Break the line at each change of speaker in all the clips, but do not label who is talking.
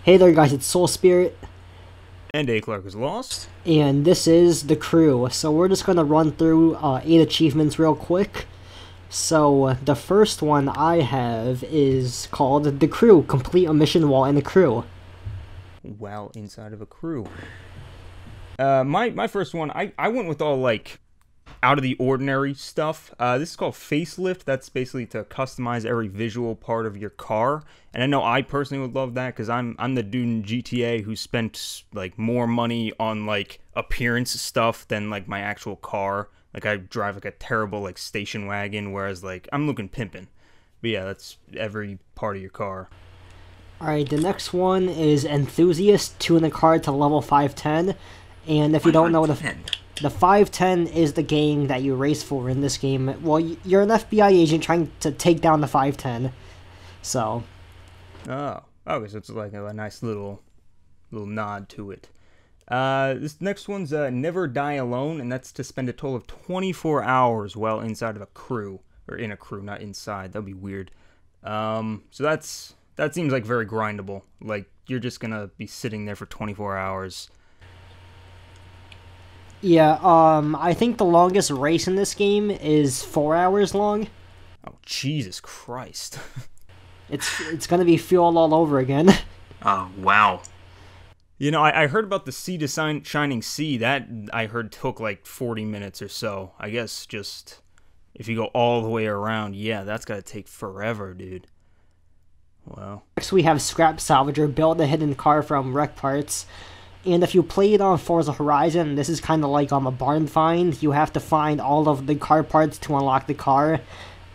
Hey there guys, it's seoulspirit,
And aclarkislost.
and this is the crew. So we're just going to run through 8 achievements real quick. So the first one I have is called The Crew, complete a mission while in a crew.
While inside of a crew. My first one, I went with all, like, out of the ordinary stuff. This is called Facelift. That's basically to customize every visual part of your car. And I know I personally would love that because I'm the dude in GTA who spent, like, more money on, like, appearance stuff than, like, my actual car. Like, I drive, like, a terrible, like, station wagon, whereas, like, I'm looking pimpin'. But yeah, that's every part of your car.
Alright, the next one is Enthusiast, tune a car to level 510. And if you don't know, the 510 is the gang that you race for in this game. Well, you're an FBI agent trying to take down the 510. So.
Oh, okay, so it's like a nice little nod to it. This next one's Never Die Alone, and that's to spend a total of 24 hours while inside of a crew. Or in a crew, not inside. That'd be weird. So that seems like very grindable. Like, you're just gonna be sitting there for 24 hours.
Yeah, I think the longest race in this game is 4 hours long.
Oh, Jesus Christ.
It's gonna be fuel all over again.
Oh, wow.
You know, I heard about the Sea to Shining Sea. That, I heard, took like 40 minutes or so. I guess just, if you go all the way around, yeah, that's gotta take forever, dude. Wow.
Next we have Scrap Salvager, build a hidden car from wreck parts. And if you played on Forza Horizon, this is kind of like a barn find. You have to find all of the car parts to unlock the car.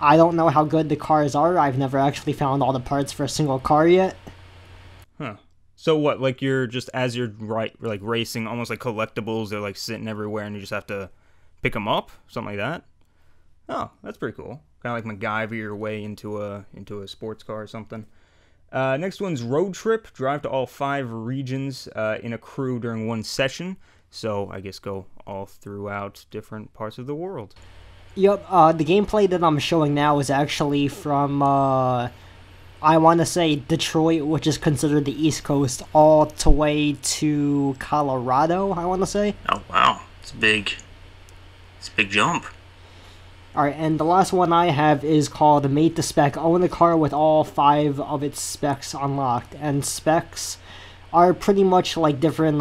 I don't know how good the cars are. I've never actually found all the parts for a single car yet.
Huh. So what, like you're just, as you're like racing, almost like collectibles, they're like sitting everywhere and you just have to pick them up? Something like that? Oh, that's pretty cool. Kind of like MacGyver your way into a sports car or something. Next one's Road Trip. Drive to all 5 regions in a crew during one session. So I guess go all throughout different parts of the world.
Yep, the gameplay that I'm showing now is actually from, I want to say Detroit, which is considered the East Coast, all the way to Colorado, I want to say.
Oh, wow. It's a big jump.
Alright, and the last one I have is called Mate to Spec. Own a car with all 5 of its specs unlocked. And specs are pretty much like different,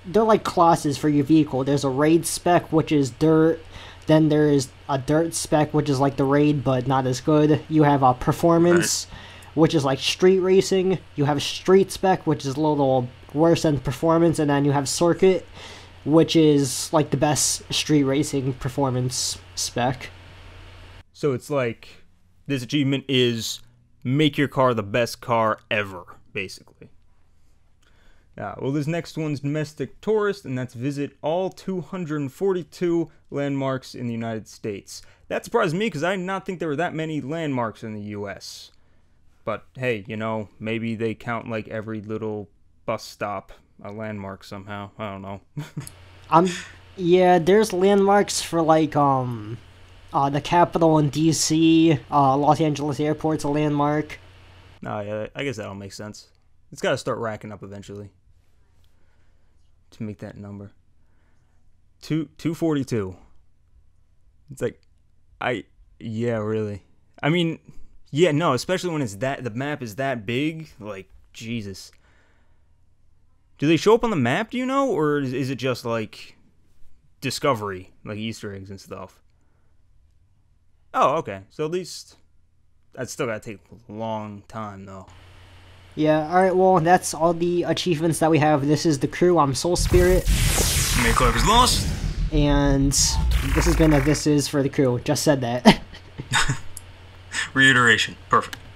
they're like classes for your vehicle. There's a raid spec, which is dirt. Then there's a dirt spec, which is like the raid, but not as good. You have a performance, which is like street racing. You have a street spec, which is a little worse than performance. And then you have circuit, which is like the best street racing performance spec.
So it's like, this achievement is make your car the best car ever, basically. Well, this next one's Domestic Tourist, and that's visit all 242 landmarks in the United States. That surprised me, because I did not think there were that many landmarks in the U.S. But, hey, you know, maybe they count, like, every little bus stop a landmark somehow. I don't know.
Yeah, there's landmarks for, like, the Capitol in D.C., Los Angeles Airport's a landmark.
Oh, yeah, I guess that'll make sense. It's got to start racking up eventually to make that number. 242. It's like, yeah, really. I mean, yeah, no, especially when it's the map is that big, like, Jesus. Do they show up on the map, do you know, or is it just, like, discovery, like Easter eggs and stuff? Oh, okay, so at least, that's still gotta take a long time, though.
Yeah, alright, well, that's all the achievements that we have. This is the crew. I'm seoulspirit.
Aclarkislost.
And this has been a This Is for the Crew. Just said that.
Reiteration. Perfect.